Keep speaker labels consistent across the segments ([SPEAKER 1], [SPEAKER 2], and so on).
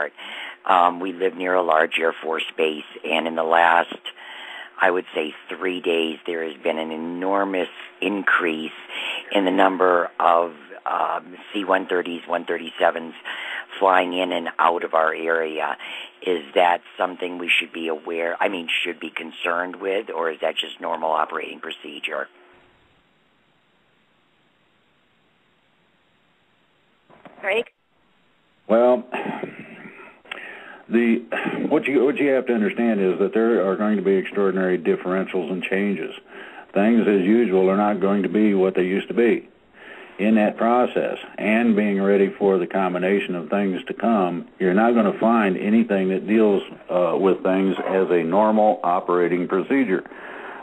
[SPEAKER 1] part. We live near a large Air Force base, and in the last, I would say, 3 days, there has been an enormous increase in the number of C-130s, 137s flying in and out of our area. Is that something we should be should be concerned with, or is that just normal operating procedure?
[SPEAKER 2] Craig?
[SPEAKER 3] Well, what you have to understand is that there are going to be extraordinary differentials and changes. Things as usual are not going to be what they used to be. In that process, and being ready for the combination of things to come, you're not going to find anything that deals with things as a normal operating procedure.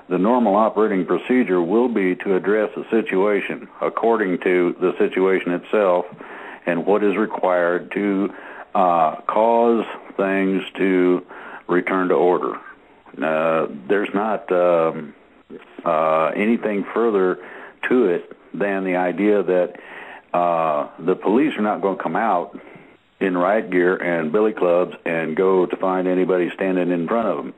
[SPEAKER 3] The normal operating procedure will be to address a situation according to the situation itself and what is required to cause things to return to order. There's not anything further to it than the idea that the police are not going to come out in riot gear and billy clubs and go to find anybody standing in front of them.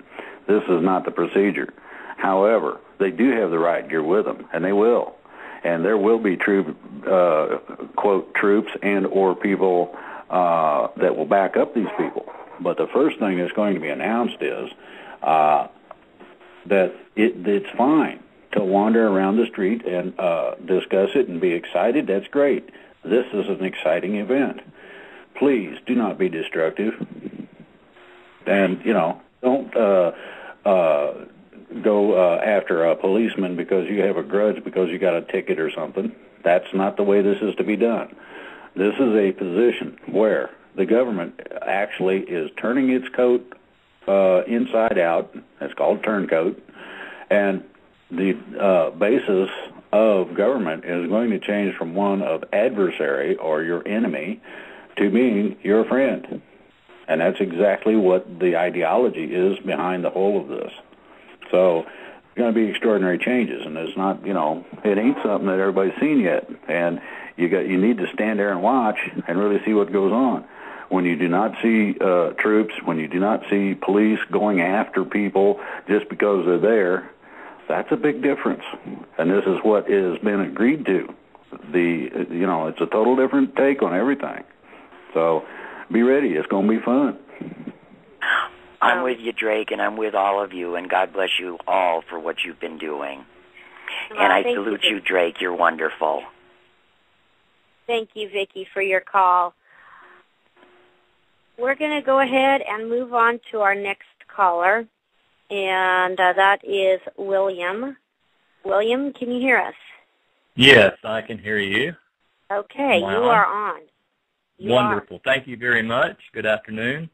[SPEAKER 3] This is not the procedure. However, they do have the riot gear with them, and they will. And there will be quote, troops and or people that will back up these people. But the first thing that's going to be announced is that it's fine to wander around the street and discuss it and be excited. That's great. This is an exciting event. Please do not be destructive. And, don't go after a policeman because you have a grudge because you got a ticket or something. That's not the way this is to be done. This is a position where the government actually is turning its coat inside out. It's called turncoat. And the basis of government is going to change from one of adversary or your enemy to being your friend. And that's exactly what the ideology is behind the whole of this. So there's going to be extraordinary changes, and it's not, it ain't something that everybody's seen yet. And you need to stand there and watch and really see what goes on. When you do not see troops, when you do not see police going after people just because they're there, that's a big difference, and this is what has been agreed to. It's a total different take on everything. So be ready. It's going to be fun.
[SPEAKER 1] I'm with you, Drake, and I'm with all of you, and God bless you all for what you've been doing. And I salute you, Drake. You're wonderful.
[SPEAKER 2] Thank you, Vicki, for your call. We're going to go ahead and move on to our next caller. And that is William. William, can you hear us?
[SPEAKER 4] Yes, I can hear you.
[SPEAKER 2] Okay, wow. You are on.
[SPEAKER 4] Wonderful. Thank you very much. Good afternoon.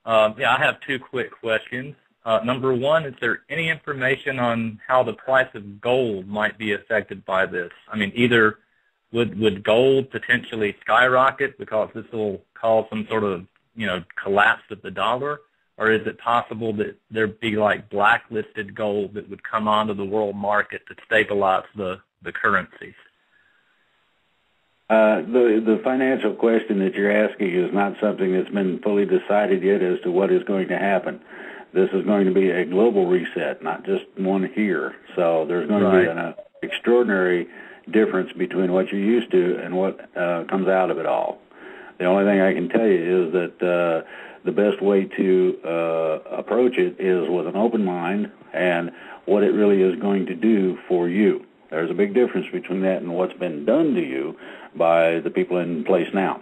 [SPEAKER 4] I have two quick questions. Number one, is there any information on how the price of gold might be affected by this? I mean, either would gold potentially skyrocket because this will cause some sort of, collapse of the dollar? Or is it possible that there'd be like blacklisted gold that would come onto the world market to stabilize the currencies?
[SPEAKER 3] The financial question that you're asking is not something that's been fully decided yet as to what is going to happen. This is going to be a global reset, not just one here. So there's going to be an extraordinary difference between what you're used to and what comes out of it all. The only thing I can tell you is that the best way to approach it is with an open mind and what it really is going to do for you. There's a big difference between that and what's been done to you by the people in place now.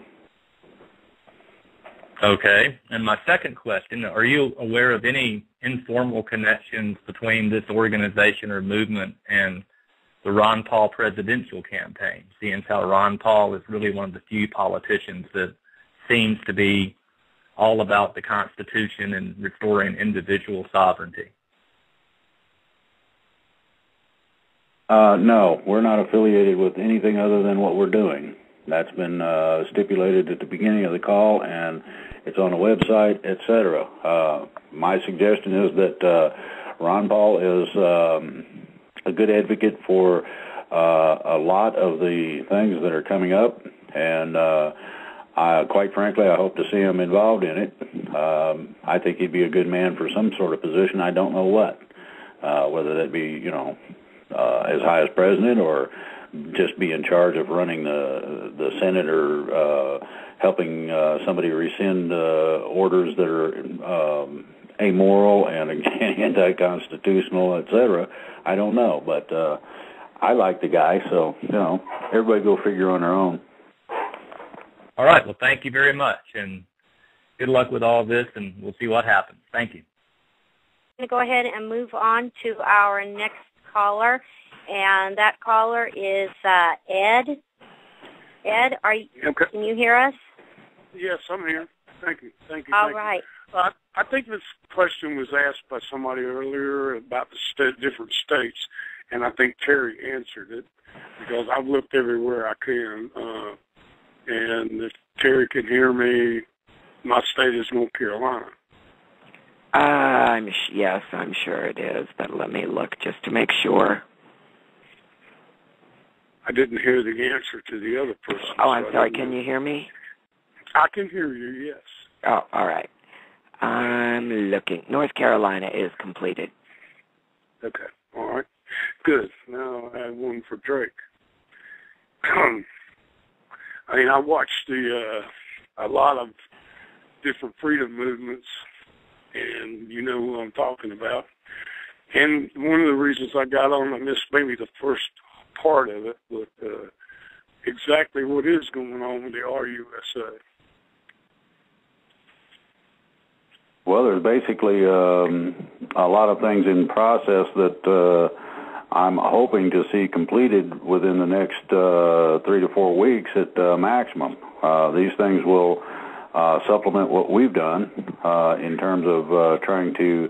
[SPEAKER 4] Okay. And my second question, are you aware of any informal connections between this organization or movement and the Ron Paul presidential campaign, seeing how Ron Paul is really one of the few politicians that seems to be all about the Constitution and restoring individual sovereignty?
[SPEAKER 3] No, we're not affiliated with anything other than what we're doing. That's been stipulated at the beginning of the call, and it's on the website, etc. My suggestion is that Ron Paul is a good advocate for a lot of the things that are coming up, and Quite frankly, I hope to see him involved in it. I think he'd be a good man for some sort of position. I don't know what, whether that be, as high as president or just be in charge of running the Senate or helping somebody rescind orders that are amoral and anti-constitutional, etc. I don't know, but I like the guy, so, everybody go figure on their own.
[SPEAKER 4] All right. Well, thank you very much, and good luck with all this, and we'll see what happens. Thank you.
[SPEAKER 2] I'm going to go ahead and move on to our next caller, and that caller is Ed. Ed, can you hear us?
[SPEAKER 5] Yes, I'm here. Thank you.
[SPEAKER 2] All right.
[SPEAKER 5] I think this question was asked by somebody earlier about the different states, and I think Terry answered it because I've looked everywhere I can. And if Terry can hear me, my state is North Carolina.
[SPEAKER 6] Yes, I'm sure it is, but let me look just to make sure.
[SPEAKER 5] I didn't hear the answer to the other person.
[SPEAKER 6] Oh, I'm sorry. Can you hear me?
[SPEAKER 5] I can hear you, yes.
[SPEAKER 6] Oh, all right. I'm looking. North Carolina is completed.
[SPEAKER 5] Okay, all right. Good. Now I have one for Drake. I watched a lot of different freedom movements, and you know who I'm talking about. And one of the reasons I got on, I missed maybe the first part of it, but exactly what is going on with the RUSA.
[SPEAKER 3] Well, there's basically a lot of things in process that I'm hoping to see completed within the next 3 to 4 weeks at maximum. These things will supplement what we've done in terms of trying to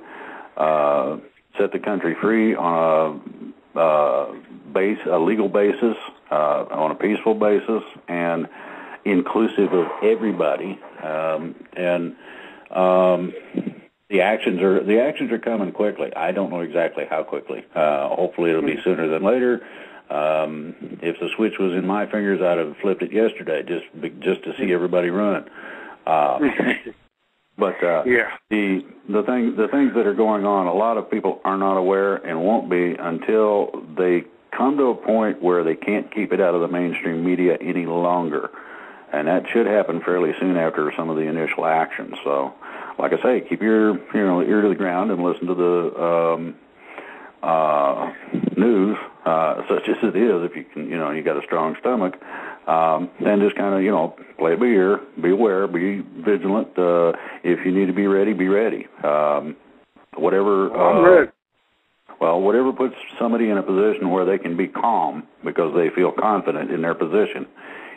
[SPEAKER 3] set the country free on a legal basis, on a peaceful basis, and inclusive of everybody. The actions are coming quickly. I don't know exactly how quickly. Hopefully it'll be sooner than later. If the switch was in my fingers, I'd have flipped it yesterday just to see everybody run. But the things that are going on, a lot of people are not aware and won't be until they come to a point where they can't keep it out of the mainstream media any longer. And that should happen fairly soon after some of the initial actions. So, like I say, keep your ear to the ground and listen to the news, such as it is. If you can, you got a strong stomach, then just kind of play it by ear, be aware, be vigilant. If you need to be ready, be ready. Whatever.
[SPEAKER 5] I'm ready.
[SPEAKER 3] Well, whatever puts somebody in a position where they can be calm because they feel confident in their position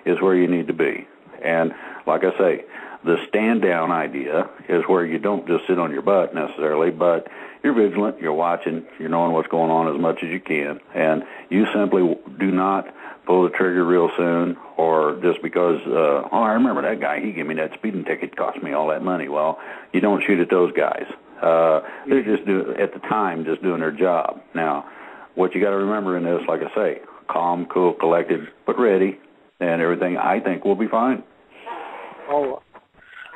[SPEAKER 3] is where you need to be. And like I say, the stand-down idea is where you don't just sit on your butt necessarily, but you're vigilant, you're watching, you're knowing what's going on as much as you can, and you simply do not pull the trigger real soon or just because, I remember that guy, he gave me that speeding ticket, cost me all that money. Well, you don't shoot at those guys. They're just at the time just doing their job. Now, what you got to remember in this, like I say, calm, cool, collected, but ready, and everything I think will be fine.
[SPEAKER 5] Oh,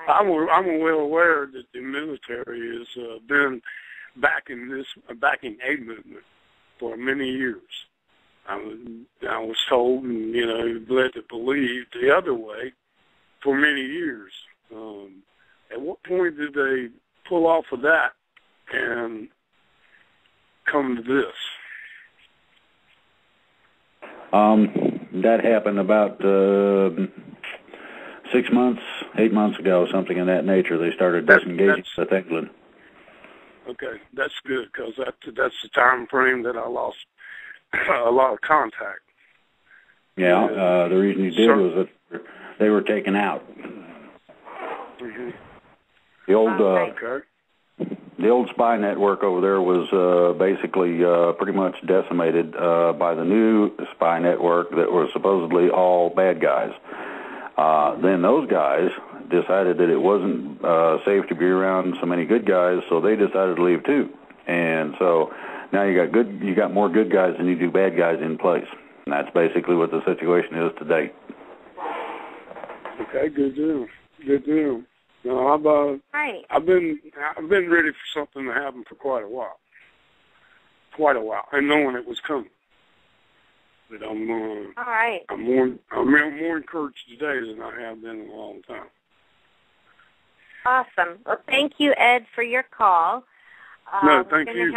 [SPEAKER 5] I'm well aware that the military has been backing a movement for many years. I was told and led to believe the other way for many years. At what point did they pull off of that and come to this?
[SPEAKER 3] That happened about 6 months, 8 months ago, something in that nature. They started disengaging with England.
[SPEAKER 5] Okay, that's good because that's the time frame that I lost a lot of contact.
[SPEAKER 3] Yeah, the reason you did was that they were taken out.
[SPEAKER 5] Mm-hmm.
[SPEAKER 3] The old spy network over there was basically pretty much decimated by the new spy network that was supposedly all bad guys. Then those guys decided that it wasn't safe to be around so many good guys, so they decided to leave too. And so now you got more good guys than you do bad guys in place. And that's basically what the situation is today.
[SPEAKER 5] Okay, good deal. Good deal. No, I've been ready for something to happen for quite a while, and knowing it was coming. But I'm
[SPEAKER 2] all right.
[SPEAKER 5] I'm more encouraged today than I have been in a long time.
[SPEAKER 2] Awesome. Well, thank you, Ed, for your call.
[SPEAKER 5] No, thank you.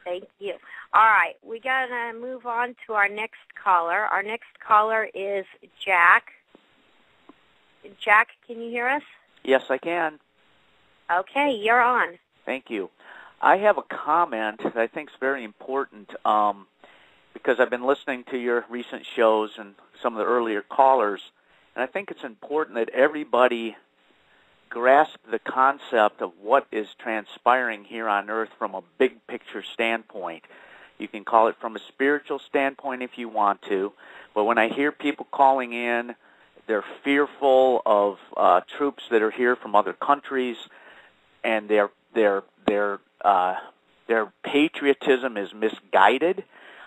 [SPEAKER 2] Thank you. All right, we got to move on to our next caller. Our next caller is Jack. Jack, can you hear us?
[SPEAKER 7] Yes, I can.
[SPEAKER 2] Okay, you're on.
[SPEAKER 7] Thank you. I have a comment that I think is very important because I've been listening to your recent shows and some of the earlier callers, and I think it's important that everybody grasp the concept of what is transpiring here on Earth from a big picture standpoint. You can call it from a spiritual standpoint if you want to, but when I hear people calling in, they're fearful of troops that are here from other countries, and their patriotism is misguided.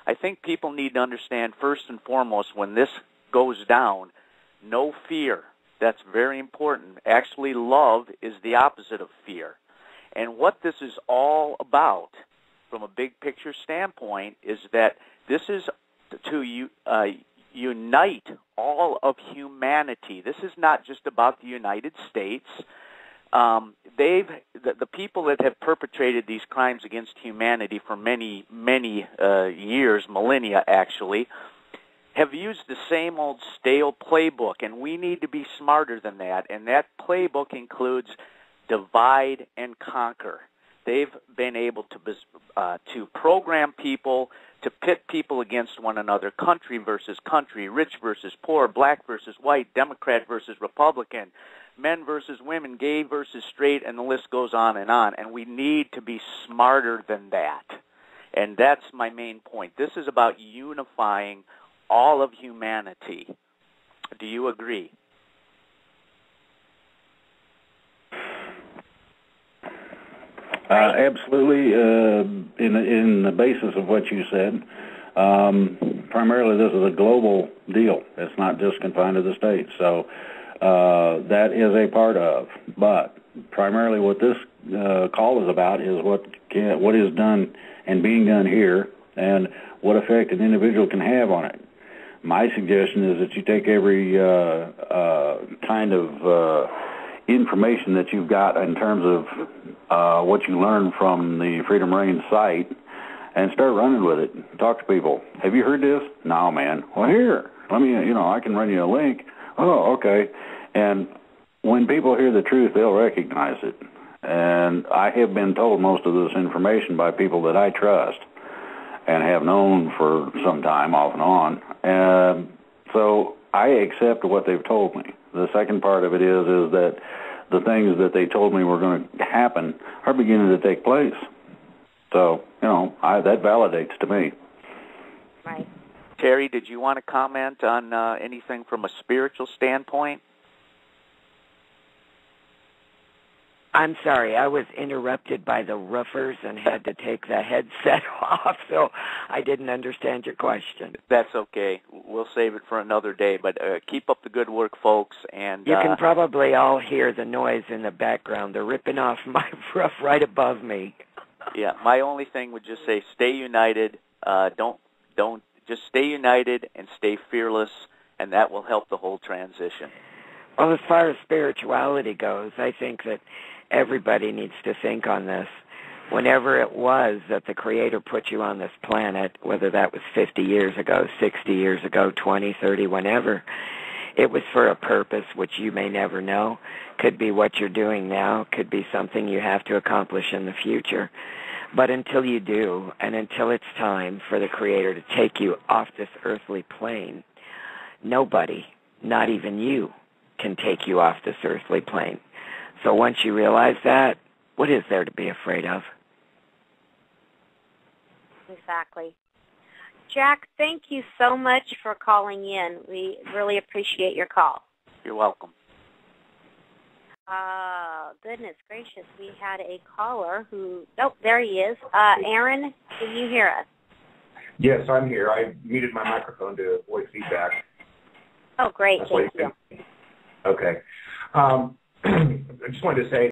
[SPEAKER 7] I think people need to understand first and foremost, when this goes down, no fear. That's very important. Actually, love is the opposite of fear. And what this is all about, from a big picture standpoint, is that this is to unite all of humanity. This is not just about the United States. The people that have perpetrated these crimes against humanity for many years, millennia actually, have used the same old stale playbook, and we need to be smarter than that. And that playbook includes divide and conquer. They've been able to program people to pit people against one another, country versus country, rich versus poor, black versus white, Democrat versus Republican, men versus women, gay versus straight, and the list goes on. And we need to be smarter than that. And that's my main point. This is about unifying all of humanity. Do you agree?
[SPEAKER 3] Absolutely. In the basis of what you said, primarily this is a global deal. It's not just confined to the States. So that is a part of. But primarily what this call is about is what is done and being done here and what effect an individual can have on it. My suggestion is that you take every kind of information that you've got in terms of what you learned from the Freedom Reign site and start running with it. Talk to people. Have you heard this? No, man. Well, here, let me, I can run you a link. Oh, okay. And when people hear the truth, they'll recognize it. And I have been told most of this information by people that I trust and have known for some time off and on. And so I accept what they've told me. The second part of it is that the things that they told me were going to happen are beginning to take place. So, that validates to me.
[SPEAKER 2] Right.
[SPEAKER 7] Terry, did you want to comment on anything from a spiritual standpoint?
[SPEAKER 6] I'm sorry, I was interrupted by the roofers and had to take the headset off, so I didn't understand your question.
[SPEAKER 7] That's okay. We'll save it for another day, but keep up the good work, folks. And
[SPEAKER 6] you can probably all hear the noise in the background. They're ripping off my roof right above me.
[SPEAKER 7] Yeah, my only thing would just say stay united. Don't just stay united and stay fearless, and that will help the whole transition.
[SPEAKER 6] Well, as far as spirituality goes, I think that everybody needs to think on this. Whenever it was that the Creator put you on this planet, whether that was 50 years ago, 60 years ago, 20, 30, whenever, it was for a purpose which you may never know. Could be what you're doing now, could be something you have to accomplish in the future. But until you do, and until it's time for the Creator to take you off this earthly plane, nobody, not even you, can take you off this earthly plane. So once you realize that, what is there to be afraid of?
[SPEAKER 2] Exactly. Jack, thank you so much for calling in. We really appreciate your call.
[SPEAKER 7] You're welcome.
[SPEAKER 2] Goodness gracious, we had a caller who, there he is. Aaron, can you hear us?
[SPEAKER 8] Yes, I'm here. I muted my microphone to avoid feedback.
[SPEAKER 2] Oh, great, thank you.
[SPEAKER 8] Okay. I just wanted to say